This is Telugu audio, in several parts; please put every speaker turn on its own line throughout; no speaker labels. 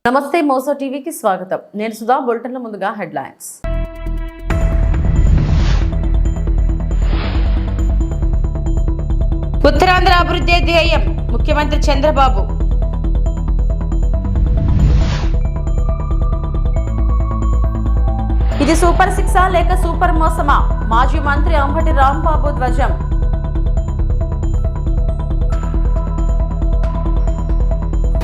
నమస్తే మోసో టీవీకి స్వాగతం. నేను సుధా. బులెటిన్ల ముందుగా హెడ్లైన్స్. ఉత్తరాంధ్ర అభివృద్ధి ధ్యేయం ముఖ్యమంత్రి చంద్రబాబు. ఇది సూపర్ సిక్సా లేక సూపర్ మోసమా? మాజీ మంత్రి అంబటి రాంబాబు ధ్వజం.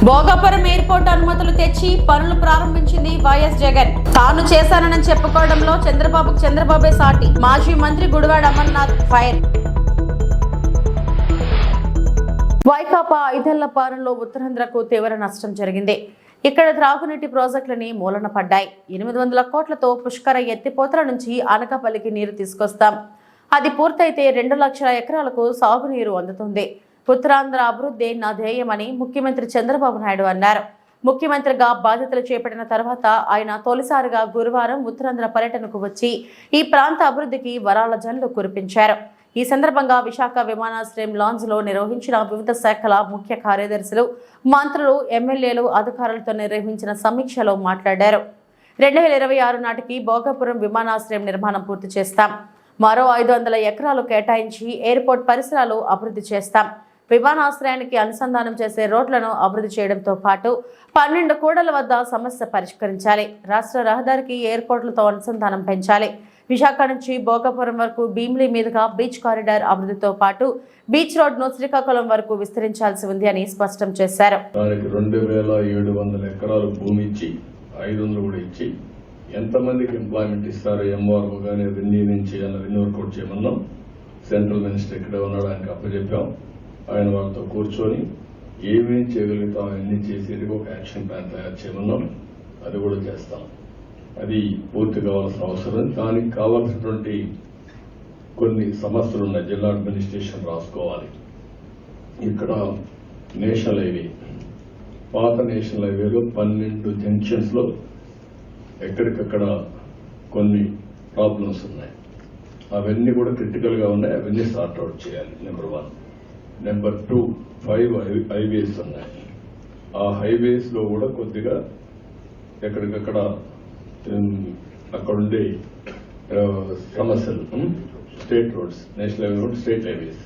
భోగాపురం ఎయిర్పోర్ట్ అనుమతులు తెచ్చి పనులు ప్రారంభించింది వైఎస్ జగన్. తాను చేశానని చెప్పుకోవడంలో చంద్రబాబే సాటి. మాజీ మంత్రి గుడివాడ అమర్నాథ్ ఫైర్. వైకాపా 5 ఏళ్ల పాలనలో ఉత్తరాంధ్రకు తీవ్ర నష్టం జరిగింది. ఇక్కడ త్రాగునీటి ప్రాజెక్టులని మూలన పడ్డాయి. 800 కోట్లతో పుష్కర ఎత్తిపోతల నుంచి అనకాపల్లికి నీరు తీసుకొస్తాం. అది పూర్తయితే 2 లక్షల ఎకరాలకు సాగునీరు అందుతుంది. ఉత్తరాంధ్ర అభివృద్ధి నా ధ్యేయమని ముఖ్యమంత్రి చంద్రబాబు నాయుడు అన్నారు. ముఖ్యమంత్రిగా బాధ్యతలు చేపట్టిన తర్వాత ఆయన తొలిసారిగా గురువారం ఉత్తరాంధ్ర పర్యటనకు వచ్చి ఈ ప్రాంత అభివృద్ధికి వరాల జల్లు కురిపించారు. ఈ సందర్భంగా విశాఖ విమానాశ్రయం లాంజ్ లో నిర్వహించిన వివిధ శాఖల ముఖ్య కార్యదర్శులు, మంత్రులు, ఎమ్మెల్యేలు, అధికారులతో నిర్వహించిన సమీక్షలో మాట్లాడారు. 2026 నాటికి భోగాపురం విమానాశ్రయం నిర్మాణం పూర్తి చేస్తాం. మరో 500 ఎకరాలు కేటాయించి ఎయిర్పోర్ట్ పరిసరాలు అభివృద్ధి చేస్తాం. విమానాశ్రయానికి అనుసంధానం చేసే రోడ్లను అభివృద్ధి చేయడంతో పాటు 12 కూడల వద్ద సమస్య పరిష్కరించాలి. రాష్ట్ర రహదారికి ఎయిర్పోర్టులతో అనుసంధానం పెంచాలి. విశాఖ నుంచి భోగాపురం వరకు భీమిలి మీదుగా బీచ్ కారిడార్ అభివృద్ధితో పాటు బీచ్ రోడ్ ను శ్రీకాకుళం వరకు విస్తరించాల్సి ఉంది అని స్పష్టం చేశారు.
2700 ఎకరాలు భూమి ఇచ్చి 500 కూడా ఇచ్చి ఎంతమందికి ఎంప్లాయ్మెంట్ ఇస్తారు? ఎంఆర్ఓ కానీ రెవెన్యూ నుంచి రెవెన్యూ వర్కౌట్ చేయమన్నాం. సెంట్రల్ మినిస్టర్ ఇక్కడే ఉన్నాడు, ఆయనకు అప్పచెప్పాం. ఆయన వాళ్ళతో కూర్చొని ఏమేమి చేయగలుగుతాం అవన్నీ చేసేది ఒక యాక్షన్ ప్లాన్ తయారు చేయమన్నాం. అది కూడా చేస్తాం. అది పూర్తి కావాల్సిన అవసరం. దానికి కావాల్సినటువంటి కొన్ని సమస్యలు ఉన్నాయి. జిల్లా అడ్మినిస్ట్రేషన్ రాసుకోవాలి. ఇక్కడ నేషనల్ హైవే, పాత నేషనల్ హైవేలో 12 జంక్షన్స్ లో ఎక్కడికక్కడ కొన్ని ప్రాబ్లమ్స్ ఉన్నాయి. అవన్నీ కూడా క్రిటికల్ గా ఉన్నాయి. అవన్నీ సార్ట్అవుట్ చేయాలి. నెంబర్ 1. నెంబర్ 2, 5 హైవేస్ ఉన్నాయి. ఆ హైవేస్ లో కూడా కొద్దిగా ఎక్కడికక్కడ అక్కడుండే సమస్యలు, state roads, national highway road, state highways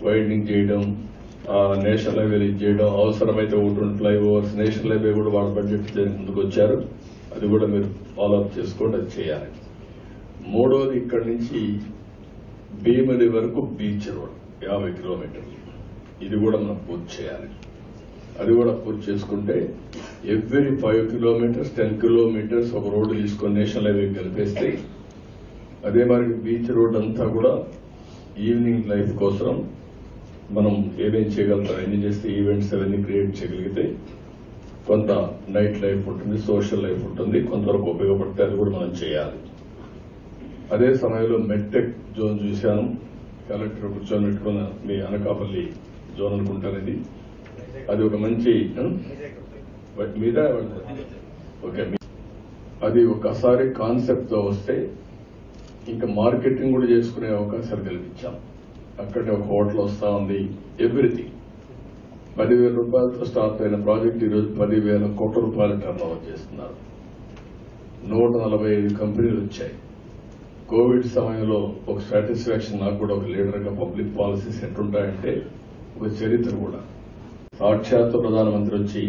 widening చేయడం, నేషనల్ హైవేలు చేయడం, అవసరమైతే 1 ఫ్లైఓవర్స్ నేషనల్ హైవే కూడా వాళ్ళ బడ్జెట్ ముందుకు వచ్చారు. అది కూడా మీరు ఫాలోఅప్ చేసుకోండి, అది చేయాలి. 3వది ఇక్కడి నుంచి భీమిలి వరకు బీచ్ రోడ్ 50 కిలోమీటర్లు, ఇది కూడా మనం పూర్తి చేయాలి. అది కూడా పూర్తి చేసుకుంటే ఎవ్రీ 5 కిలోమీటర్స్ 10 కిలోమీటర్స్ ఒక రోడ్డు తీసుకొని నేషనల్ హైవే కలిపేస్తే, అదే మరి బీచ్ రోడ్ అంతా కూడా ఈవినింగ్ లైఫ్ కోసం మనం ఏమేం చేయగలుగుతాం, ఎన్ని చేస్తే ఈవెంట్స్ అవన్నీ క్రియేట్ చేయగలిగితే కొంత నైట్ లైఫ్ ఉంటుంది, సోషల్ లైఫ్ ఉంటుంది, కొంతవరకు ఉపయోగపడితే అది కూడా మనం చేయాలి. అదే సమయంలో మెడ్టెక్ జోన్ చూశాను. కలెక్టర్ కూర్చొని పెట్టుకున్న మీ అనకాపల్లి జోన్ అనుకుంటారు. అది ఒక మంచి మీద ఓకే. అది ఒకసారి కాన్సెప్ట్ తో వస్తే ఇంకా మార్కెటింగ్ కూడా చేసుకునే అవకాశాలు కల్పించాం. అక్కడే ఒక హోటల్ వస్తా ఉంది. ఎవ్రీథింగ్ 10,000 రూపాయలతో స్టార్ట్ అయిన ప్రాజెక్ట్ ఈరోజు 10,000 కోట్ల రూపాయలు టర్న్ ఓవర్ చేస్తున్నారు. 145 కంపెనీలు వచ్చాయి. కోవిడ్ సమయంలో ఒక సాటిస్ఫాక్షన్ నాకు కూడా ఒక లీడర్ గా పబ్లిక్ పాలసీస్ ఎట్లుంటాయంటే ఒక చరిత్ర కూడా. సాక్షాత్తు ప్రధానమంత్రి వచ్చి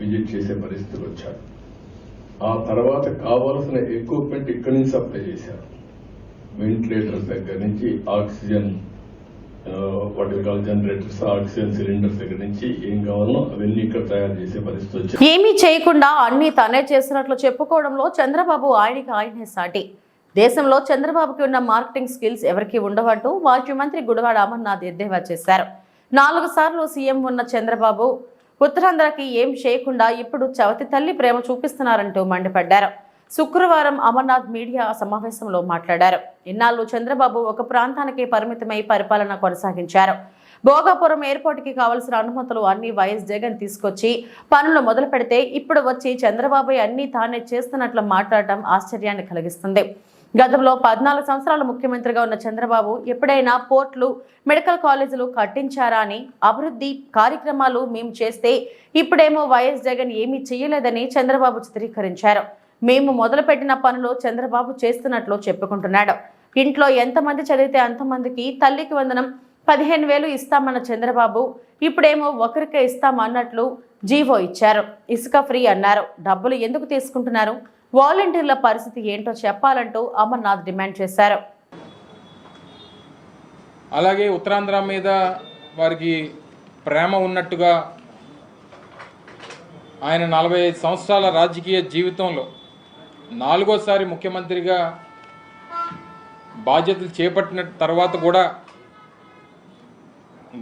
విజిట్ చేసే పరిస్థితికి వచ్చాడు. ఆ తర్వాత కావాల్సిన ఎక్విప్మెంట్ ఇక్కడి నుంచి సప్లై చేశారు. వెంటిలేటర్స్ దగ్గర నుంచి ఆక్సిజన్ జనరేటర్స్, ఆక్సిజన్ సిలిండర్స్ దగ్గర నుంచి ఏం కావాలో అవన్నీ ఇక్కడ తయారు చేసే పరిస్థితి వచ్చింది.
ఏమీ చేయకుండా అన్ని తానే చేసినట్లు చెప్పుకోవడంలో చంద్రబాబు ఆయనే సాటి. దేశంలో చంద్రబాబుకి ఉన్న మార్కెటింగ్ స్కిల్స్ ఎవరికి ఉండవంటూ మాజీ మంత్రి గుడివాడ అమర్నాథ్ ఎద్దేవా చేశారు. 4 సార్లు సీఎం ఉన్న చంద్రబాబు ఉత్తరాంధ్రకి ఏం చేయకుండా ఇప్పుడు చవతి తల్లి ప్రేమ చూపిస్తున్నారంటూ మండిపడ్డారు. శుక్రవారం అమర్నాథ్ మీడియా సమావేశంలో మాట్లాడారు. ఇన్నాళ్లు చంద్రబాబు ఒక ప్రాంతానికి పరిమితమై పరిపాలన కొనసాగించారు. భోగాపురం ఎయిర్పోర్ట్ కి కావలసిన అనుమతులు అన్ని వైఎస్ జగన్ తీసుకొచ్చి పనులు మొదలు పెడితే ఇప్పుడు వచ్చి చంద్రబాబు అన్ని తానే చేస్తున్నట్లు మాట్లాడటం ఆశ్చర్యాన్ని కలిగిస్తుంది. గతంలో 14 సంవత్సరాలు ముఖ్యమంత్రిగా ఉన్న చంద్రబాబు ఎప్పుడైనా పోర్టులు, మెడికల్ కాలేజీలు కట్టించారా అని, అభివృద్ధి కార్యక్రమాలు మేము చేస్తే ఇప్పుడేమో వైఎస్ జగన్ ఏమీ చేయలేదని చంద్రబాబు చిత్రీకరించారు. మేము మొదలుపెట్టిన పనులు చంద్రబాబు చేస్తున్నట్లు చెప్పుకుంటున్నాడు. ఇంట్లో ఎంతమంది చదివితే అంతమందికి తల్లికి వందనం 15,000 ఇస్తామన్న చంద్రబాబు ఇప్పుడేమో ఒకరికే ఇస్తామన్నట్లు జీవో ఇచ్చారు. ఇసుక ఫ్రీ అన్నారు. డబ్బులు ఎందుకు తీసుకుంటున్నారు? వాలంటీర్ల పరిస్థితి ఏంటో చెప్పాలంటూ అమర్నాథ్ డిమాండ్ చేశారు.
అలాగే ఉత్తరాంధ్ర మీద వారికి ప్రేమ ఉన్నట్టుగా ఆయన 45 సంవత్సరాల రాజకీయ జీవితంలో 4వసారి ముఖ్యమంత్రిగా బాధ్యతలు చేపట్టిన తర్వాత కూడా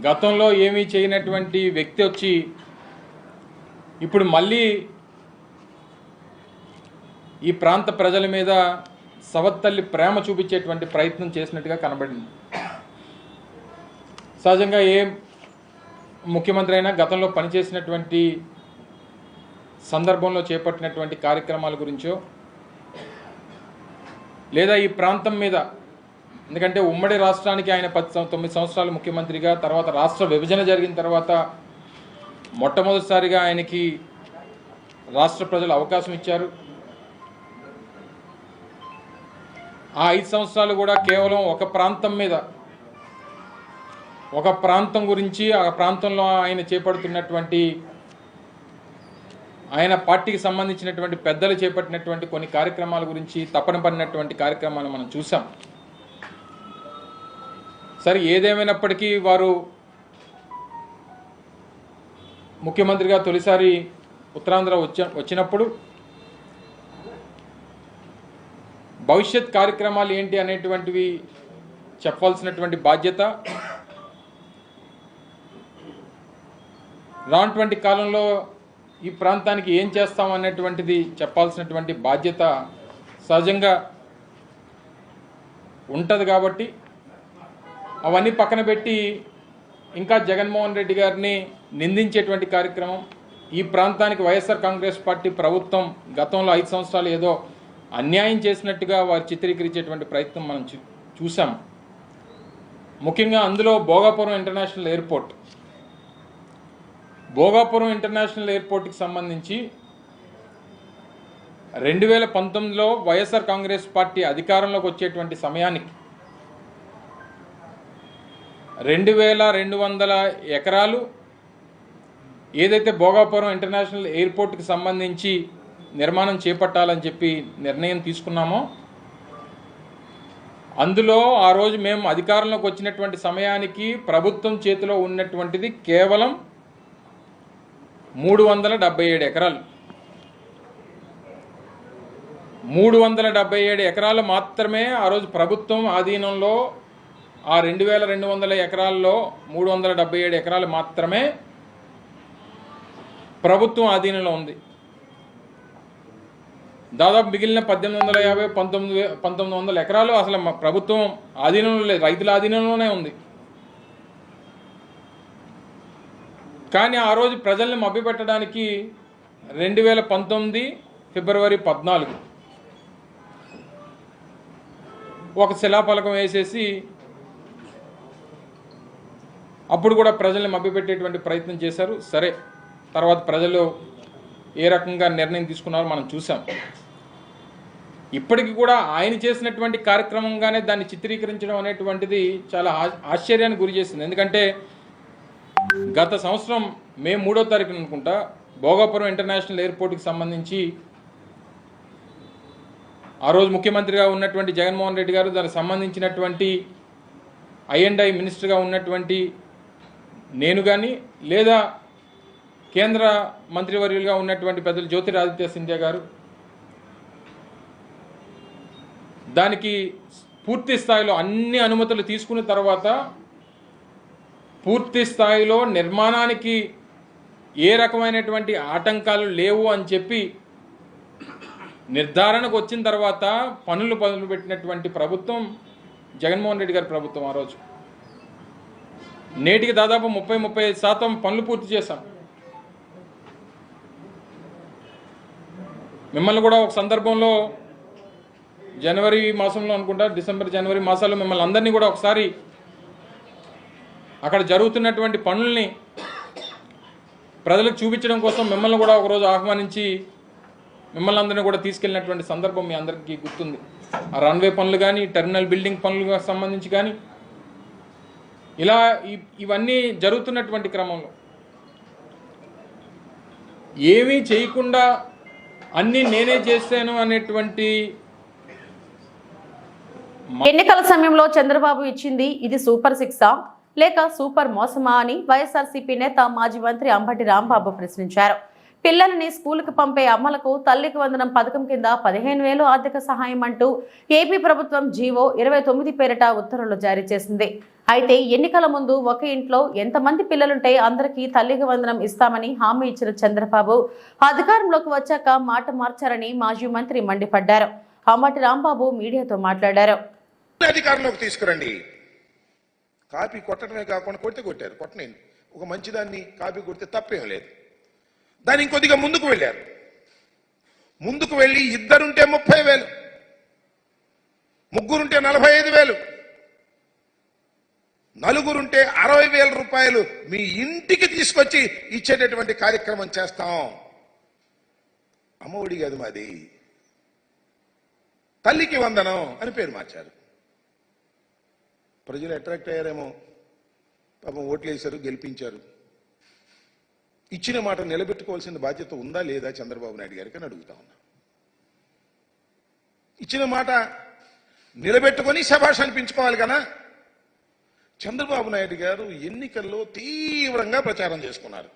గతంలో ఏమీ చేయనటువంటి వ్యక్తి వచ్చి ఇప్పుడు మళ్ళీ ఈ ప్రాంత ప్రజల మీద సవత్తల్లి ప్రేమ చూపించేటువంటి ప్రయత్నం చేసినట్టుగా కనబడింది. సహజంగా ఏ ముఖ్యమంత్రి అయినా గతంలో పనిచేసినటువంటి సందర్భంలో చేపట్టినటువంటి కార్యక్రమాల గురించో లేదా ఈ ప్రాంతం మీద, ఎందుకంటే ఉమ్మడి రాష్ట్రానికి ఆయన 9 సంవత్సరాలు ముఖ్యమంత్రిగా, తర్వాత రాష్ట్ర విభజన జరిగిన తర్వాత మొట్టమొదటిసారిగా ఆయనకి రాష్ట్ర ప్రజలు అవకాశం ఇచ్చారు. ఆ 5 సంవత్సరాలు కూడా కేవలం ఒక ప్రాంతం మీద, ఒక ప్రాంతం గురించి, ఆ ప్రాంతంలో ఆయన చేపడుతున్నటువంటి, ఆయన పార్టీకి సంబంధించినటువంటి పెద్దలు చేపట్టినటువంటి కొన్ని కార్యక్రమాల గురించి తపన పడినటువంటి కార్యక్రమాలు మనం చూసాం. సరే, ఏదేమైనప్పటికీ వారు ముఖ్యమంత్రిగా తొలిసారి ఉత్తరాంధ్ర వచ్చినప్పుడు భవిష్యత్ కార్యక్రమాలు ఏంటి అనేటువంటివి చెప్పాల్సినటువంటి బాధ్యత, రానటువంటి కాలంలో ఈ ప్రాంతానికి ఏం చేస్తాం అనేటువంటిది చెప్పాల్సినటువంటి బాధ్యత సహజంగా ఉంటుంది. కాబట్టి అవన్నీ పక్కన పెట్టి ఇంకా జగన్మోహన్ రెడ్డి గారిని నిందించేటువంటి కార్యక్రమం, ఈ ప్రాంతానికి వైఎస్ఆర్ కాంగ్రెస్ పార్టీ ప్రభుత్వం గతంలో 5 సంవత్సరాలు ఏదో అన్యాయం చేసినట్టుగా వారు చిత్రీకరించేటువంటి ప్రయత్నం మనం చూసాం. ముఖ్యంగా అందులో Bhogapuram international airport, Bhogapuram international ఎయిర్పోర్ట్కి సంబంధించి 2019లో వైఎస్ఆర్ కాంగ్రెస్ పార్టీ అధికారంలోకి వచ్చేటువంటి సమయానికి 2200 ఎకరాలు ఏదైతే భోగాపురం ఇంటర్నేషనల్ ఎయిర్పోర్ట్కి సంబంధించి నిర్మాణం చేపట్టాలని చెప్పి నిర్ణయం తీసుకున్నామో, అందులో ఆ రోజు మేము అధికారంలోకి వచ్చినటువంటి సమయానికి ప్రభుత్వం చేతిలో ఉన్నటువంటిది కేవలం 377 ఎకరాలు. 377 ఎకరాలు మాత్రమే ఆ రోజు ప్రభుత్వం ఆధీనంలో, ఆ 2200 ఎకరాల్లో 377 ఎకరాలు మాత్రమే ప్రభుత్వం ఆధీనంలో ఉంది. దాదాపు మిగిలిన 1850, 1900 ఎకరాలు అసలు ప్రభుత్వం ఆధీనంలో లేదు, రైతుల ఆధీనంలోనే ఉంది. కానీ ఆ రోజు ప్రజల్ని మభ్యపెట్టడానికి 2019 ఫిబ్రవరి 14 ఒక శిలాఫలకం వేసేసి అప్పుడు కూడా ప్రజల్ని మభ్యపెట్టేటువంటి ప్రయత్నం చేశారు. సరే, తర్వాత ప్రజలు ఏ రకంగా నిర్ణయం తీసుకున్నారో మనం చూసాం. ఇప్పటికి కూడా ఆయన చేసినటువంటి కార్యక్రమంగానే దాన్ని చిత్రీకరించడం అనేటువంటిది చాలా ఆశ్చర్యానికి గురి చేసింది. ఎందుకంటే గత సంవత్సరం మే 3వ తారీఖున అనుకుంటా భోగాపురం ఇంటర్నేషనల్ ఎయిర్పోర్ట్కి సంబంధించి ఆ రోజు ముఖ్యమంత్రిగా ఉన్నటువంటి జగన్మోహన్ రెడ్డి గారు, దానికి సంబంధించినటువంటి I&I మినిస్టర్గా ఉన్నటువంటి నేను కానీ, లేదా కేంద్ర మంత్రివర్యులుగా ఉన్నటువంటి పెద్దలు జ్యోతిరాదిత్య సింధియా గారు దానికి పూర్తి స్థాయిలో అన్ని అనుమతులు తీసుకున్న తర్వాత పూర్తి స్థాయిలో నిర్మాణానికి ఏ రకమైనటువంటి ఆటంకాలు లేవు అని చెప్పి నిర్ధారణకు వచ్చిన తర్వాత పనులు మొదలుపెట్టినటువంటి ప్రభుత్వం జగన్మోహన్ రెడ్డి గారి ప్రభుత్వం. ఆ రోజు నేటికి దాదాపు 30-35% పనులు పూర్తి చేశాం. మిమ్మల్ని కూడా ఒక సందర్భంలో జనవరి మాసంలో అనుకుంటా, డిసెంబర్ జనవరి మాసాల్లో మిమ్మల్ని అందరినీ కూడా ఒకసారి అక్కడ జరుగుతున్నటువంటి పనుల్ని ప్రజలకు చూపించడం కోసం మిమ్మల్ని కూడా ఒకరోజు ఆహ్వానించి మిమ్మల్ని అందరినీ కూడా తీసుకెళ్ళినటువంటి సందర్భం మీ అందరికీ గుర్తుంది. ఆ రన్వే పనులు కానీ, టెర్మినల్ బిల్డింగ్ పనులకు సంబంధించి కానీ, ఇలా ఇవన్నీ జరుగుతున్నటువంటి క్రమంలో ఏమీ చేయకుండా అన్నీ నేనే చేశాను అనేటువంటి
ఎన్నికల సమయంలో చంద్రబాబు ఇచ్చింది ఇది సూపర్ సిక్సా లేక సూపర్ మోసమా అని వైఎస్ఆర్సీపీ నేత మాజీ మంత్రి అంబటి రాంబాబు ప్రశ్నించారు. పిల్లలని స్కూలుకు పంపే అమ్మలకు తల్లికి వందనం పథకం కింద 15,000 ఆర్థిక సహాయం అంటూ ఏపీ ప్రభుత్వం జీవో 29 పేరిట ఉత్తర్వులు జారీ చేసింది. అయితే ఎన్నికల ముందు ఒక ఇంట్లో ఎంతమంది పిల్లలుంటే అందరికీ తల్లికి వందనం ఇస్తామని హామీ ఇచ్చిన చంద్రబాబు అధికారంలోకి వచ్చాక మాట మార్చారని మాజీ మంత్రి మండిపడ్డారు. అంబటి రాంబాబు మీడియాతో మాట్లాడారు.
అధికారంలోకి తీసుకురండి. కాపీ కొట్టడమే కాకుండా కొట్టారు. కొట్టనండి, ఒక మంచిదాన్ని కాపీ కొడితే తప్పేం లేదు. దాన్ని ఇంకొద్దిగా ముందుకు వెళ్ళారు. ముందుకు వెళ్ళి ఇద్దరుంటే 30,000, ముగ్గురుంటే 45,000, నలుగురుంటే 60,000 రూపాయలు మీ ఇంటికి తీసుకొచ్చి ఇచ్చేటటువంటి కార్యక్రమం చేస్తాం. అమ్మఒడి కాదు మాది, తల్లికి వందనం అని పేరు మార్చారు. ప్రజలు అట్రాక్ట్ అయ్యారేమో, పాపం ఓట్లు వేశారు, గెలిపించారు. ఇచ్చిన మాట నిలబెట్టుకోవాల్సిన బాధ్యత ఉందా లేదా చంద్రబాబు నాయుడు గారికి అని అడుగుతా ఉన్నా. ఇచ్చిన మాట నిలబెట్టుకొని శభాష్ అనిపించుకోవాలి కదా. చంద్రబాబు నాయుడు గారు ఎన్నికల్లో తీవ్రంగా ప్రచారం చేసుకున్నారు.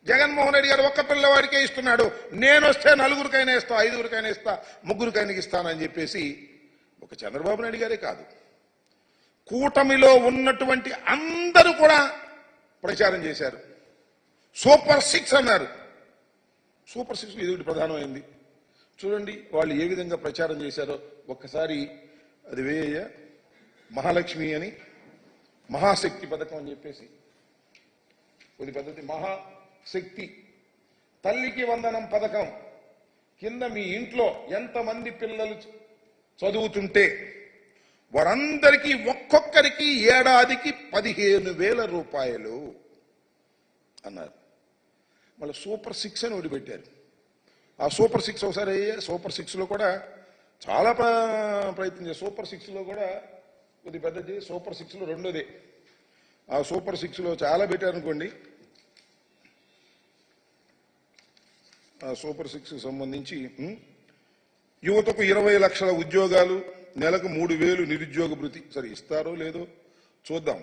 జగన్మోహన్ రెడ్డి గారు ఒక్క పిల్లవాడికే ఇస్తున్నాడు, నేను వస్తే 4గురికైనా ఇస్తా, 5గురికైనా ఇస్తా, 3గురికైనా ఇస్తానని చెప్పేసి ఒక చంద్రబాబు నాయుడు గారే కాదు, కూటమిలో ఉన్నటువంటి అందరూ కూడా ప్రచారం చేశారు. సూపర్ 6 అన్నారు. సూపర్ 6 ఇది ప్రధానమైంది. చూడండి వాళ్ళు ఏ విధంగా ప్రచారం చేశారో ఒక్కసారి. అది వేయ మహాలక్ష్మి అని, మహాశక్తి పథకం అని చెప్పేసి కొద్ది పద్ధతి, మహాశక్తి తల్లికి వందనం పథకం కింద మీ ఇంట్లో ఎంతమంది పిల్లలు చదువుతుంటే వారందరికీ ఒక్కొక్కరికి ఏడాదికి 15,000 రూపాయలు అన్నారు. మళ్ళీ సూపర్ 6 అని ఓడిపెట్టారు. ఆ సూపర్ 6 ఒకసారి సూపర్ 6లో కూడా చాలా ప్రయత్నం చేశారు. సూపర్ 6లో కూడా కొద్ది పెద్దది, సూపర్ 6లో రెండోదే. ఆ సూపర్ 6లో చాలా పెట్టారు అనుకోండి. ఆ సూపర్ 6కి సంబంధించి యువతకు 20 లక్షల ఉద్యోగాలు, నెలకు 3,000 నిరుద్యోగ భృతి. సరే ఇస్తారో లేదో చూద్దాం.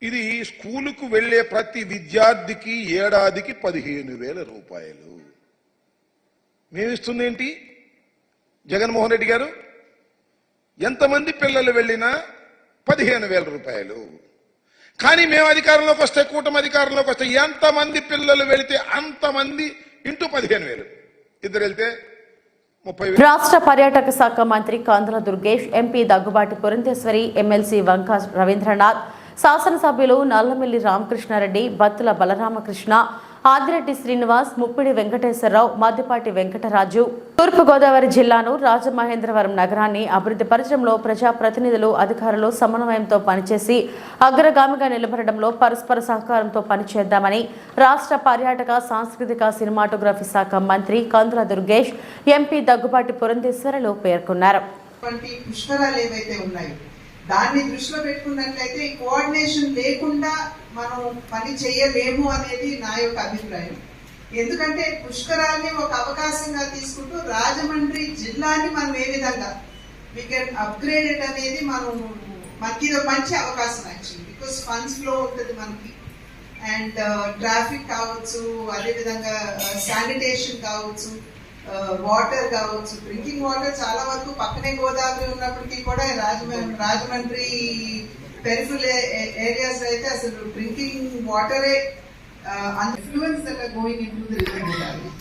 ఇది స్కూలుకు వెళ్లే ప్రతి విద్యార్థికి ఏడాదికి 15,000 రూపాయలు. మేమిస్తుంది ఏంటి జగన్మోహన్ రెడ్డి గారు? ఎంతమంది పిల్లలు వెళ్ళినా 15,000 రూపాయలు. కానీ మేము అధికారంలోకి వస్తే, కూటమి అధికారంలోకి వస్తే ఎంతమంది పిల్లలు వెళితే అంతమంది ఇంటూ 15,000. ఇద్దరు వెళ్తే 30,000.
రాష్ట్ర పర్యాటక శాఖ మంత్రి కందుల దుర్గేష్, ఎంపీ దగ్గుబాటి పురంధేశ్వరి, ఎమ్మెల్సీ వంక రవీంద్రనాథ్, శాసనసభ్యులు నల్లమిల్లి రామకృష్ణారెడ్డి, బత్తుల బలరామకృష్ణ, ఆదిరెడ్డి శ్రీనివాస్, ముప్పిడి వెంకటేశ్వరరావు, మద్దిపాటి వెంకటరాజు తూర్పుగోదావరి జిల్లాను, రాజమహేంద్రవరం నగరాన్ని అభివృద్ధి పరచడంలో ప్రజాప్రతినిధులు, అధికారులు సమన్వయంతో పనిచేసి అగ్రగామిగా నిలబడడంలో పరస్పర సహకారంతో పనిచేద్దామని రాష్ట్ర పర్యాటక, సాంస్కృతిక, సినిమాటోగ్రఫీ శాఖ మంత్రి కందుల దుర్గేష్, ఎంపీ దగ్గుబాటి పురంధేశ్వరులు పేర్కొన్నారు.
దాన్ని దృష్టిలో పెట్టుకున్నట్లయితే కోఆర్డినేషన్ లేకుండా మనం పని చేయలేము అనేది నా యొక్క అభిప్రాయం. ఎందుకంటే పుష్కరాల్ని ఒక అవకాశంగా తీసుకుంటూ రాజమండ్రి జిల్లాని మనం ఏ విధంగా వీ కెన్ అప్గ్రేడ్ అనేది మనకి ఇది మంచి అవకాశం యాక్చువల్లీ. బికాస్ ఫండ్స్ ఫ్లో ఉంటుంది మనకి, అండ్ ట్రాఫిక్ కావచ్చు, అదేవిధంగా శానిటేషన్ కావచ్చు, వాటర్ కావచ్చు, డ్రింకింగ్ వాటర్ చాలా వరకు పక్కనే గోదావరి ఉన్నప్పటికీ కూడా రాజమండ్రి పెరిఫరల్ ఏరియాస్ అయితే అసలు డ్రింకింగ్ వాటరే influence that are going into the river Godavari.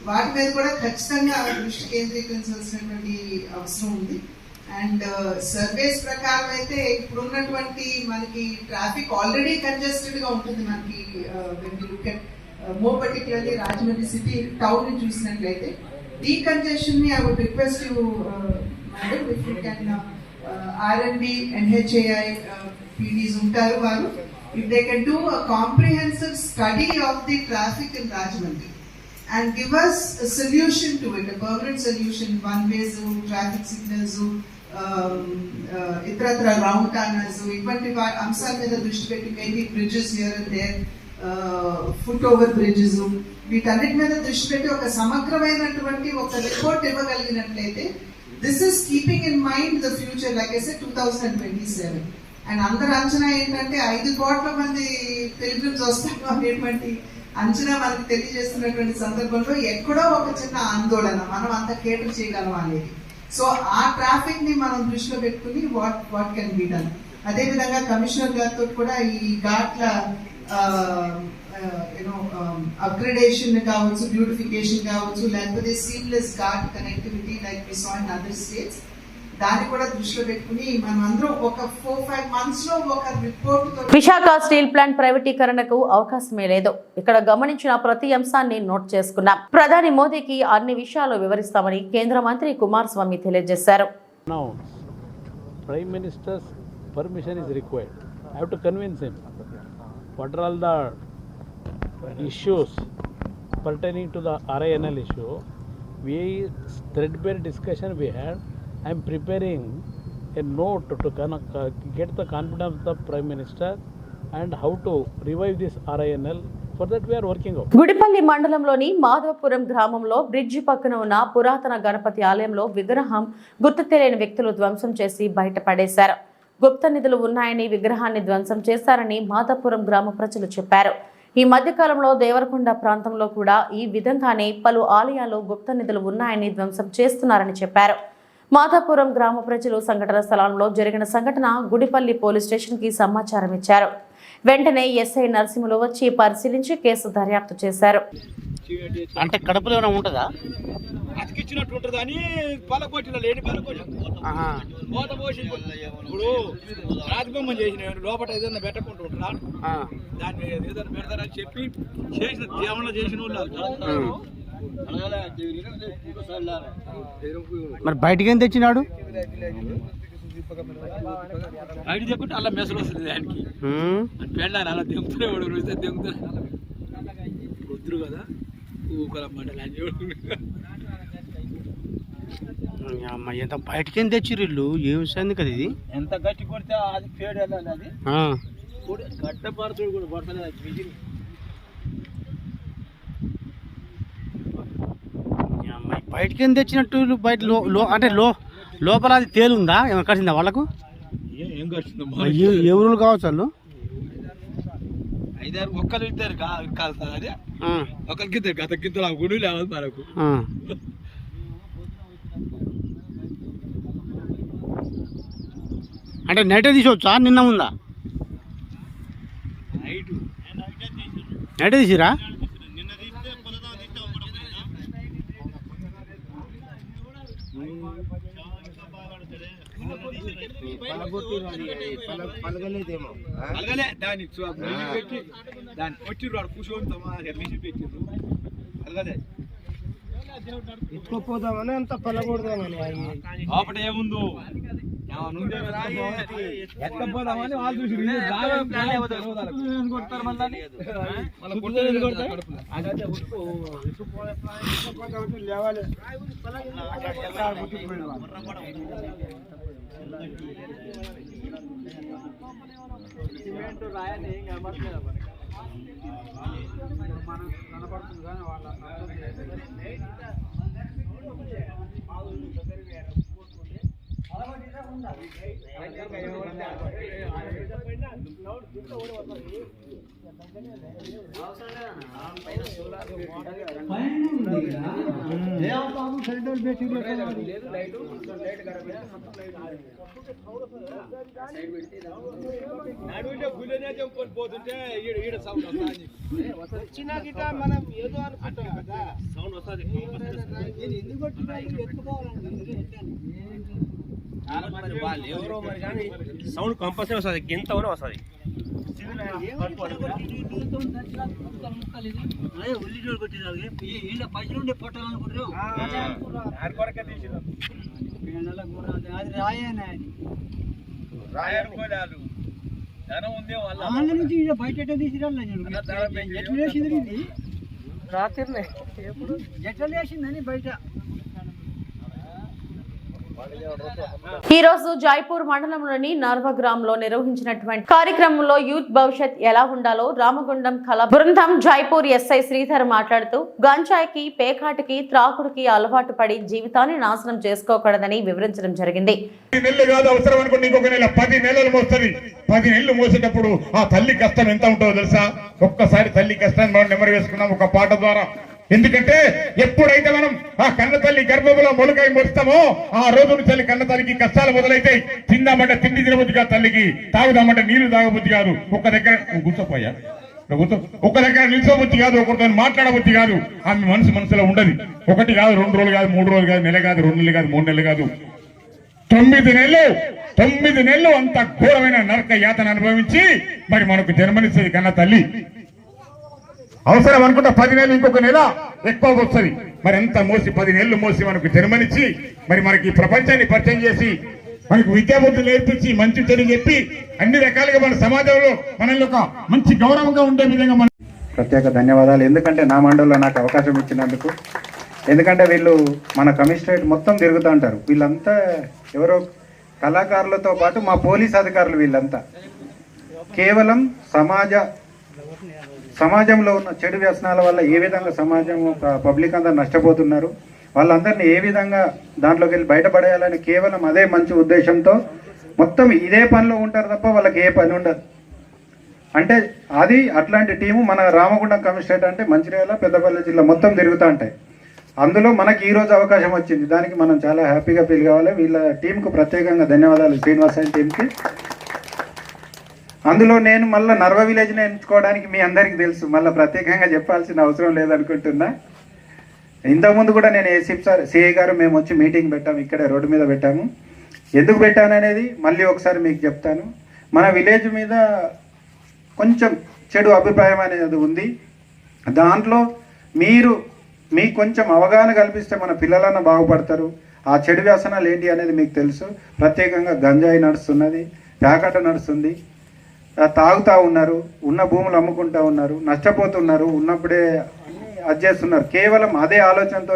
వాటి మీద కూడా ఖచ్చితంగా దృష్టి కేంద్రీకరించాల్సినటువంటి అవసరం ఉంది. అండ్ సర్వేస్ ప్రకారం అయితే ఇప్పుడు ఉన్నటువంటి మనకి ట్రాఫిక్ ఆల్రెడీ కంజెస్టెడ్ గా ఉంటుంది మనకి. More particularly Rajahmundry city town ని చూసినట్లయితే Decongestion, I would request you, madam, if you can, R&D, NHAI, PDs untaru varu, if they can do a comprehensive study of the traffic in Rajahmundry and give us a solution to it, a permanent solution, one-way zoo, traffic signals zoo, ఇతరత్ర రౌండ్ కార్నర్స్, ఇటువంటి అంశాల మీద దృష్టి పెట్టి maybe bridges here and there, foot over bridges, వీటన్నిటి మీద దృష్టి పెట్టి ఒక సమగ్రమైనటువంటి ఒక రిపోర్ట్ ఇవ్వగలిగినట్లయితే, this is keeping in mind the future, like I said 2027. And అందరి అంచనా ఏంటంటే 5 కోట్ల మంది పిల్గ్రిమ్స్ వస్తారు అనేటువంటి అంచనా మనకు తెలియజేస్తున్నటువంటి సందర్భంలో ఎక్కడో ఒక చిన్న ఆందోళన, మనం అంత కేటర్ చేయగలం అనేది. సో ఆ ట్రాఫిక్ ని మనం దృష్టిలో పెట్టుకుని వాట్ కెన్ బి డన్. అదేవిధంగా కమిషనర్ గారితో కూడా ఈ ఘాట్ల అప్గ్రేడేషన్ కావచ్చు, బ్యూటిఫికేషన్ కావచ్చు, లేకపోతే seamless ghat connectivity like we saw in other states, దాన్ని కూడా దృష్టిలో పెట్టుకుని మనం అందరం ఒక 4-5 months లో ఒక రిపోర్ట్.
విశాఖ స్టీల్ ప్లాంట్ ప్రైవేటీకరణకు అవకాశమే లేదు. ఇక్కడ గమనించిన ప్రతి అంశాన్ని నోట్ చేసుకున్నాం. ప్రధాని మోదీకి అన్ని విషయాలు వివరిస్తామని కేంద్ర మంత్రి కుమారస్వామి తెలియజేశారు.
Prime Minister's permission is required. I have to convince him. What are all the issues pertaining to the RINL issue? We threadbare discussion we had. I am preparing a note to get the confidence of the Prime Minister and how to revive this RINL. For that we are working out.
Gudipalli మండలంలోని మాధవపురం గ్రామంలో బ్రిడ్జి పక్కన ఉన్న పురాతన గణపతి ఆలయంలో విగ్రహం గుర్తు తెలియని వ్యక్తులు ధ్వంసం చేసి బయటపడేశారు. గుప్త నిధులు ఉన్నాయని విగ్రహాన్ని ధ్వంసం చేశారని మాధవపురం గ్రామ ప్రజలు చెప్పారు. ఈ మధ్యకాలంలో దేవరకొండ ప్రాంతంలో కూడా ఈ విధంగానే పలు ఆలయాల్లో గుప్త నిధులు ఉన్నాయని ధ్వంసం చేస్తున్నారని చెప్పారు. మాధాపురం గ్రామ ప్రజలు సంఘటన స్థలంలో జరిగిన సంఘటన గుడిపల్లి పోలీస్ స్టేషన్ కి సమాచారం ఇచ్చారు. వెంటనే ఎస్ఐ నరసింహులు వచ్చి పరిశీలించి కేసు దర్యాప్తు చేశారు.
అంటే కడపలో ఏమైనా ఉంటుందా?
అతికిచ్చినట్టు ఉంటుంది అని పలకొట్టిన లేని పలకొట్టి మూత పోసి ఇప్పుడు రాజబొమ్మ చేసిన లోపల ఏదైనా పెట్టకుండా ఉంటారా, దాన్ని ఏదైనా పెడతారని చెప్పి చేసిన ఏమన్నా చేసిన వాళ్ళు.
మరి బయటికి ఏం తెచ్చినాడు?
బయట చెప్పుంటే అలా మెసలు వస్తుంది దానికి పెళ్ళాలి, అలా దింపుతూనే వాడు రోజు దింపుతారు వద్దురు కదా ఊకలమ్మంటే
అమ్మ ఎంత బయటకి ఏం తెచ్చిర్రు ఇల్లు? ఏం విషయం కదా ఇది?
ఎంత గట్టి కొడితే అది పేడు వెళ్ళాలి, అది గడ్డ పడుతుంది కూడా పడతలేదు.
బయటకి ఏం తెచ్చినట్టు బయట అంటే లోపల అది తేలుందా? ఏమైనా కట్టిందా వాళ్ళకు?
ఏం కట్టిందో
ఎవరు కావచ్చు వాళ్ళు?
5-6 ఒక్కరు ఇద్దరు కాదు సార్, అదే ఒకరికి ఇద్దరు గత గిద్దరు ఆ గుడి లేవదు మనకు.
అంటే నైటే తీసుకోవచ్చా? నిన్న ఉందా? నైటే తీసిరా?
దాన్ని పెట్టి దాన్ని వచ్చిర్రు కూర్చొని పెట్టిర్రు అలగలే
ఎత్తుకోపోదామని అంత పలకూడదామని
లోపల ఏముందో ఎత్తపోదామని వాళ్ళు చూసి లేవాలి. సిమెంట్ రాయని మనం కనపడుతుంది కానీ వాళ్ళ పోతుంటే వచ్చినా గిట్ట మనం ఏదో అనుకుంటాం కదా సౌండ్ వస్తుంది. వాళ్ళు ఎవరో మరి కానీ సౌండ్ కంపల్సరీ వస్తుంది, గింత కూడా వస్తుంది.
బయట రాత్రి ఎట్లా లేచిందని బయట.
ఈ రోజు జైపూర్ మండలంలోని నర్వగ్రామ్లో నిర్వహించినటువంటి కార్యక్రమంలో యూత్ భవిష్యత్ ఎలా ఉండాలో రామగుండం కళ బృందం జైపూర్ ఎస్ఐ శ్రీధర్ మాట్లాడుతూ గంజాయికి, పేకాటికి, త్రాకుడికి అలవాటు పడి జీవితాన్ని నాశనం చేసుకోకూడదని వివరించడం జరిగింది.
10 నెలలు కాదు అవసరం అనుకోండి, ఇంకొక నెల 10 నెలలు మోస్తుంది. 10 నెలలు మోసేటప్పుడు ఆ తల్లి కష్టం ఎంత ఉంటుందో తెలుసా? ఒక్కసారి తల్లి కష్టాన్ని మనం నెమరు వేసుకున్నాం ఒక పాట ద్వారా. ఎందుకంటే ఎప్పుడైతే మనం ఆ కన్న తల్లి గర్భంలో మొలకై మోస్తామో ఆ రోజు నుంచి కన్న తల్లికి కష్టాలు మొదలైతాయి. తిందామంటే తిండి తినబుద్ధి కాదు తల్లికి, తాగుదామంటే నీళ్లు తాగబుద్ధి కాదు. ఒక్క దగ్గర కూర్చోపోయా, ఒక దగ్గర నిల్చోబుద్ధి కాదు, ఒకరితో మాట్లాడబుద్ధి కాదు. ఆమె మనసులో ఉండదు. 1 కాదు, 2 రోజులు కాదు, 3 రోజులు కాదు, నెల కాదు, 2 నెలలు కాదు, 3 నెలలు కాదు, 9 నెలలు అంత ఘోరమైన నరక యాతన అనుభవించి మరి మనకు జన్మనిస్తుంది కన్న తల్లి. అవసరం అనుకుంటా 10 నెలలు, ఇంకొక నెల ఎక్కువ వస్తుంది. మరి ఎంత మోసి 10 నెలలు మోసి మనకు జన్మనిచ్చి మరి మనకి ప్రపంచాన్ని పరిచయం చేసి మనకు విద్యాబుద్ధులు నేర్పించి మంచి చెడు చెప్పి అన్ని రకాలుగా మన సమాజంలో మనల్ని ఒక మంచి గౌరవంగా ఉండే విధంగా మన
ప్రత్యేక ధన్యవాదాలు. ఎందుకంటే నా మండలిలో నాకు అవకాశం ఇచ్చినందుకు. ఎందుకంటే వీళ్ళు మన కమిషనరేట్ మొత్తం తిరుగుతూ ఉంటారు. వీళ్ళంతా ఎవరో కళాకారులతో పాటు మా పోలీస్ అధికారులు. వీళ్ళంతా కేవలం సమాజంలో ఉన్న చెడు వ్యసనాల వల్ల ఏ విధంగా సమాజం పబ్లిక్ అందరూ నష్టపోతున్నారు, వాళ్ళందరినీ ఏ విధంగా దాంట్లోకి వెళ్ళి బయటపడేయాలని కేవలం అదే మంచి ఉద్దేశంతో మొత్తం ఇదే పనిలో ఉంటారు తప్ప వాళ్ళకి ఏ పని ఉండదు. అంటే అది అట్లాంటి టీము మన రామగుండం కమిషనరేట్ అంటే మంచిర్యాల, పెద్దపల్లి జిల్లా మొత్తం తిరుగుతూ ఉంటాయి. అందులో మనకి ఈరోజు అవకాశం వచ్చింది. దానికి మనం చాలా హ్యాపీగా ఫీల్ కావాలి. వీళ్ళ టీంకు ప్రత్యేకంగా ధన్యవాదాలు, శ్రీనివాస్ అండ్ టీంకి. అందులో నేను మళ్ళీ నర్వ విలేజ్ని ఎంచుకోవడానికి మీ అందరికీ తెలుసు, మళ్ళీ ప్రత్యేకంగా చెప్పాల్సిన అవసరం లేదనుకుంటున్నా. ఇంతకుముందు కూడా నేను ఏసీపీ సార్, సిఐ గారు మేము వచ్చి మీటింగ్ పెట్టాము, ఇక్కడే రోడ్డు మీద పెట్టాము. ఎందుకు పెట్టాననేది మళ్ళీ ఒకసారి మీకు చెప్తాను. మన విలేజ్ మీద కొంచెం చెడు అభిప్రాయం అనేది ఉంది. దాంట్లో మీకు కొంచెం అవగాహన కల్పిస్తే మన పిల్లలన్నా బాగుపడతారు. ఆ చెడు వ్యసనాలు ఏంటి అనేది మీకు తెలుసు. ప్రత్యేకంగా గంజాయి నడుస్తున్నది, ప్యాకెట్ నడుస్తుంది, తాగుతూ ఉన్నారు, ఉన్న భూములు అమ్ముకుంటూ ఉన్నారు, నష్టపోతున్నారు, ఉన్నప్పుడే అది చేస్తున్నారు. కేవలం అదే ఆలోచనతో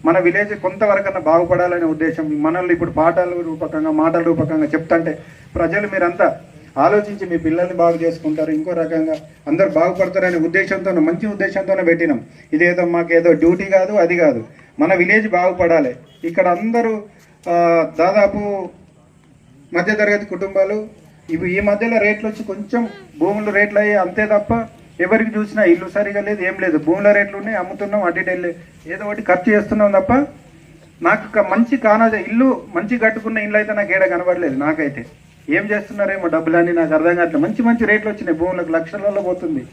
మన విలేజ్ కొంతవరకన్నా బాగుపడాలనే ఉద్దేశం మనల్ని ఇప్పుడు మాటల రూపకంగా చెప్తుంటే ప్రజలు మీరంతా ఆలోచించి మీ పిల్లల్ని బాగు చేసుకుంటారు, ఇంకో రకంగా అందరు బాగుపడతారనే ఉద్దేశంతో, మంచి ఉద్దేశంతోనే పెట్టినాం. ఇదేదో మాకేదో డ్యూటీ కాదు, అది కాదు, మన విలేజ్ బాగుపడాలి. ఇక్కడ అందరూ దాదాపు మధ్యతరగతి కుటుంబాలు. ఇవి ఈ మధ్యలో రేట్లు వచ్చి కొంచెం భూముల రేట్లు అయ్యి అంతే తప్ప ఎవరికి చూసినా ఇల్లు సరిగా లేదు, ఏం లేదు. భూముల రేట్లు ఉన్నాయి, అమ్ముతున్నాం, అటు ఏదో ఒకటి ఖర్చు చేస్తున్నాం తప్ప నాకు మంచి ఇల్లు మంచి కట్టుకున్న ఇల్లు అయితే నాకు ఏడ కనబడలేదు. నాకైతే ఏం చేస్తున్నారేమో డబ్బులని నాకు అర్థం కావట్లేదు. మంచి రేట్లు వచ్చినాయి, భూములకు లక్షలలో పోతుంది.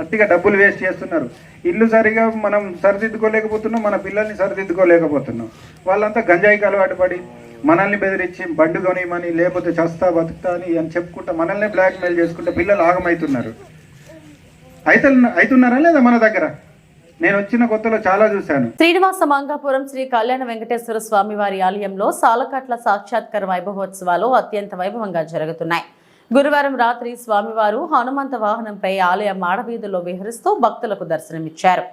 అట్టిగా డబ్బులు వేస్ట్ చేస్తున్నారు. ఇల్లు సరిగా మనం సరిదిద్దుకోలేకపోతున్నాం, మన పిల్లల్ని సరిదిద్దుకోలేకపోతున్నాం. వాళ్ళంతా గంజాయికి అలవాటు పడి మనల్ని బెదిరించి బండు కొనిమని, లేకపోతే చస్తా బతుకుతా అని చెప్పుకుంటా మనల్ని బ్లాక్మెయిల్ చేసుకుంటే పిల్లలు ఆగమవుతున్నారు. అవుతున్నారా లేదా మన దగ్గర? నేను వచ్చిన కొత్తలో చాలా చూశాను.
శ్రీనివాస మంగాపురం శ్రీ కళ్యాణ వెంకటేశ్వర స్వామి వారి ఆలయంలో సాలకట్ల సాక్షాత్కార వైభవోత్సవాలు అత్యంత వైభవంగా జరుగుతున్నాయి. గురువారం రాత్రి స్వామివారు హనుమంత వాహనంపై ఆలయ మాడవీధుల్లో విహరిస్తూ భక్తులకు దర్శనమిచ్చారు.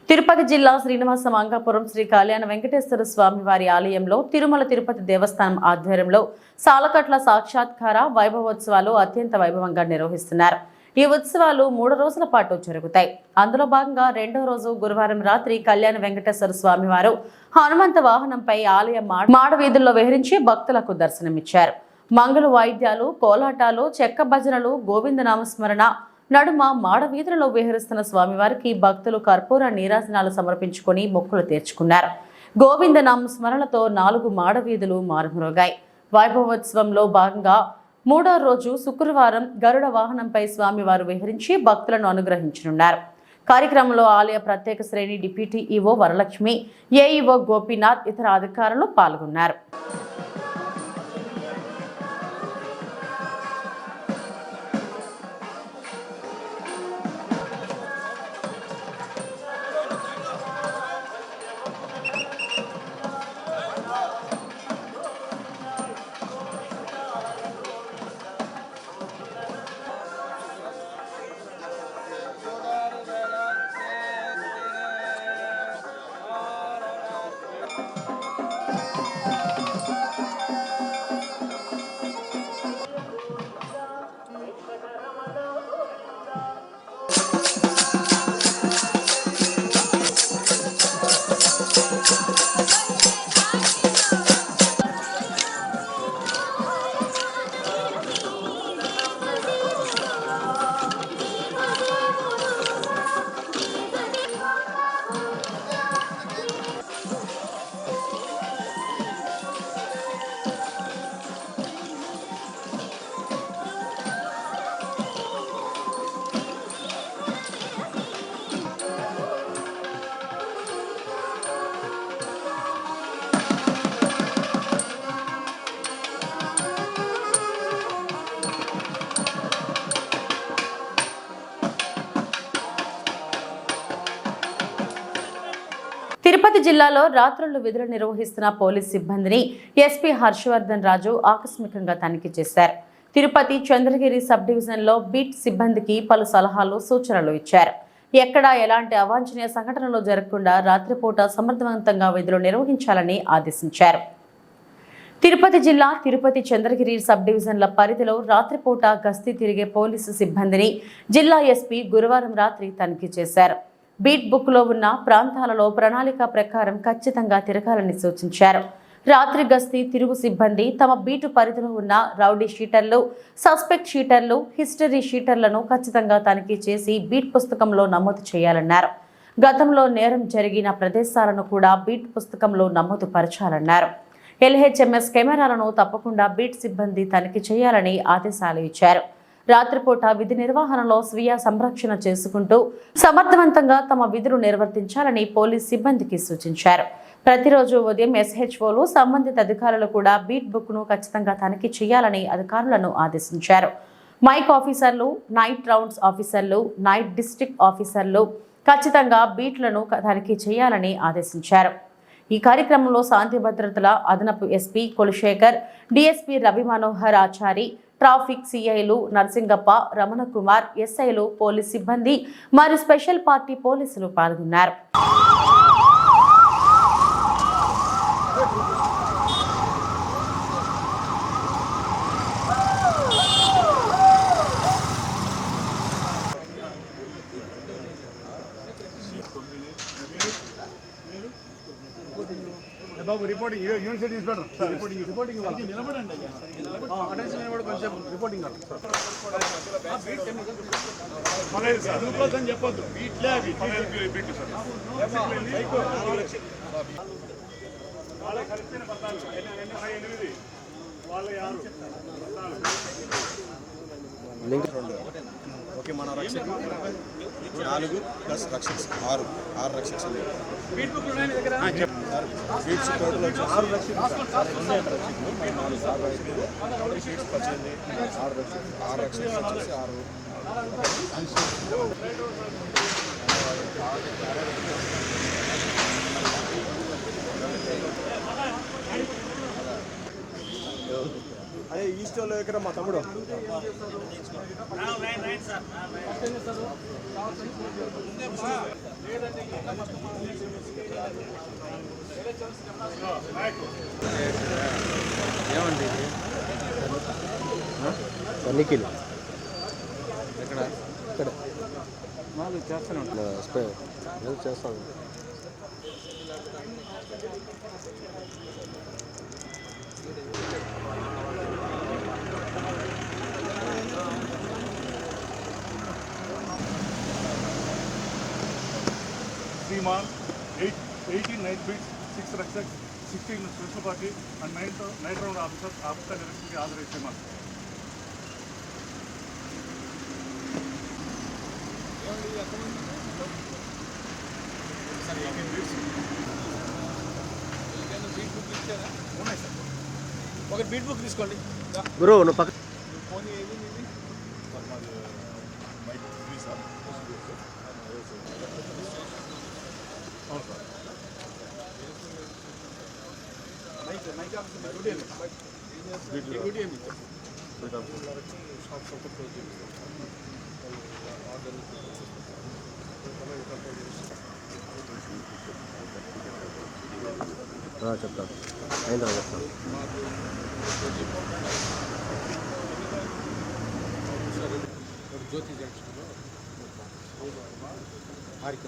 తిరుపతి జిల్లా శ్రీనివాస మంగాపురం శ్రీ కళ్యాణ వెంకటేశ్వర స్వామి వారి ఆలయంలో తిరుమల తిరుపతి దేవస్థానం ఆధ్వర్యంలో సాలకట్ల సాక్షాత్కార వైభవోత్సవాలు అత్యంత వైభవంగా నిర్వహిస్తున్నారు. ఈ ఉత్సవాలు 3 రోజుల పాటు జరుగుతాయి. అందులో భాగంగా 2వ రోజు గురువారం రాత్రి కళ్యాణ వెంకటేశ్వర స్వామి వారు హనుమంత వాహనంపై ఆలయ మాడవీధుల్లో విహరించి భక్తులకు దర్శనమిచ్చారు. మంగళ వాయిద్యాలు, కోలాటాలు, చెక్క భజనలు, గోవింద నామస్మరణ నడుమ మాడవీధులలో విహరిస్తున్న స్వామివారికి భక్తులు కర్పూర నీరాజనాలు సమర్పించుకొని మొక్కులు తీర్చుకున్నారు. గోవింద నామస్మరణతో 4 మాడవీధులు మారుమరోగాయి. వైభవోత్సవంలో భాగంగా 3వ రోజు శుక్రవారం గరుడ వాహనంపై స్వామివారు విహరించి భక్తులను అనుగ్రహించనున్నారు. కార్యక్రమంలో ఆలయ ప్రత్యేక శ్రేణి deputy EO Varalakshmi, AEO Gopinath, ఇతర అధికారులు పాల్గొన్నారు. తిరుపతి జిల్లాలో రాత్రులు విధులు నిర్వహిస్తున్న పోలీస్ సిబ్బందిని ఎస్పీ హర్షవర్ధన్ రాజు ఆకస్మికంగా తనిఖీ చేశారు. తిరుపతి చంద్రగిరి సబ్ డివిజన్లో బీట్ సిబ్బందికి పలు సలహాలు సూచనలు ఇచ్చారు. ఎక్కడా ఎలాంటి అవాంఛనీయ సంఘటనలు జరగకుండా రాత్రిపూట సమర్థవంతంగా విధులు నిర్వహించాలని ఆదేశించారు. తిరుపతి జిల్లా తిరుపతి చంద్రగిరి సబ్ డివిజన్ల పరిధిలో రాత్రిపూట గస్తీ తిరిగే పోలీసు సిబ్బందిని జిల్లా ఎస్పీ గురువారం రాత్రి తనిఖీ చేశారు. బీట్ బుక్లో ఉన్న ప్రాంతాలలో ప్రణాళిక ప్రకారం ఖచ్చితంగా తిరగాలని సూచించారు. రాత్రి గస్తీ తిరుగు సిబ్బంది తమ బీటు పరిధిలో ఉన్న రౌడీ షీటర్లు, సస్పెక్ట్ షీటర్లు, హిస్టరీ షీటర్లను ఖచ్చితంగా తనిఖీ చేసి బీట్ పుస్తకంలో నమోదు చేయాలన్నారు. గతంలో నేరం జరిగిన ప్రదేశాలను కూడా బీట్ పుస్తకంలో నమోదు పరచాలన్నారు. ఎల్హెచ్ఎంఎస్ కెమెరాలను తప్పకుండా బీట్ సిబ్బంది తనిఖీ చేయాలని ఆదేశాలు ఇచ్చారు. రాత్రిపూట విధి నిర్వహణలో స్వీయ సంరక్షణ చేసుకుంటూ సమర్థవంతంగా తమ విధులు నిర్వర్తించాలని పోలీస్ సిబ్బందికి సూచించారు. ప్రతిరోజు ఉదయం ఎస్హెచ్ఓలు, సంబంధిత అధికారులు కూడా బీట్ బుక్ను ఖచ్చితంగా తనిఖీ చేయాలని అధికారులను ఆదేశించారు. మైక్ ఆఫీసర్లు, నైట్ రౌండ్స్ ఆఫీసర్లు, నైట్ డిస్ట్రిక్ట్ ఆఫీసర్లు ఖచ్చితంగా బీట్లను తనిఖీ చేయాలని ఆదేశించారు. ఈ కార్యక్రమంలో శాంతి భద్రతల అదనపు SP Kulasekhar, DSP Ravi Manohar Achari, traffic సిఐలు నర్సింగప్ప, రమణకుమార్, ఎస్ఐలు, పోలీస్ సిబ్బంది మరియు స్పెషల్ పార్టీ పోలీసులు పాల్గొన్నారు.
Babu reporting university inspector reporting నిలబడండి అటెన్షన్ నిలబడి కొంచెం రిపోర్టింగ్ అని చెప్పొద్దు వాళ్ళ కలిపిన 8 వాళ్ళ 6 ఓకే మన రక్షక 4 ప్లస్ రక్షక 6 రక్షక సీట్స్ టోటల్ వచ్చి 6 రక్షక 6 రక్షక వచ్చేసి 6 అదే ఈస్ట్ వాళ్ళు ఎక్కడ మా తమ్ముడు ఏమండి తనిఖీలు ఎక్కడ ఇక్కడ వాళ్ళు చేస్తూనే ఉంటారు చేస్తాను. Sriman, 18 night beats, 6 Rakshak, 16 special party and 9 round officers after election की authorized Sriman. Sir, 18 beats. ఒక బీట్ బుక్ తీసుకోండి బ్రో నువ్వు పక్క ఫోన్ ఏది మీది మైక్ 3 సార్ అవును సార్ మైక్ ఆఫీస్ డ్యూటీ ఏమి షాప్ సపోర్ట్ క్లోజ్ చేస్తాం
చెప్తాను అయిన తర్వాత చెప్తాను.
జ్యోతి జంక్షన్లో హారిక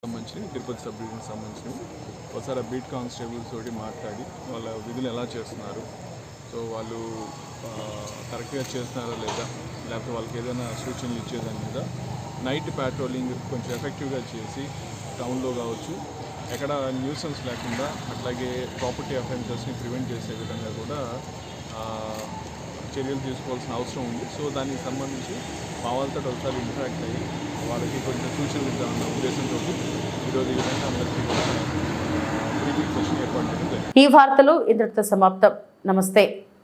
సంబంధించి తిరుపతి సబ్ డివిజన్ సంబంధించి ఒకసారి బీట్ కానిస్టేబుల్స్ తోటి మాట్లాడి వాళ్ళ విధులు ఎలా చేస్తున్నారు, సో వాళ్ళు కరెక్ట్గా చేస్తున్నారా లేదా, లేకపోతే వాళ్ళకి ఏదైనా సూచనలు ఇచ్చేదాని మీద నైట్ ప్యాట్రోలింగ్ కొంచెం ఎఫెక్టివ్గా చేసి టౌన్లో కావచ్చు ఎక్కడ న్యూసెన్స్ లేకుండా అట్లాగే ప్రాపర్టీ అఫెన్సెస్ని ప్రివెంట్ చేసే విధంగా కూడా చర్యలు తీసుకోవాల్సిన అవసరం ఉంది. సో దానికి సంబంధించి మా వాళ్ళతో ఒకసారి ఇంటరాక్ట్ అయ్యి వాళ్ళకి కొంచెం సూచనలు ఇద్దామన్న ఉద్దేశంతో ఈరోజు ఈ విధంగా అందరికీ బ్రీఫింగ్ సెషన్ ఏర్పాటు చేయడం జరిగింది.
ఈ వార్తలు ఇంతటితో సమాప్తం. నమస్తే.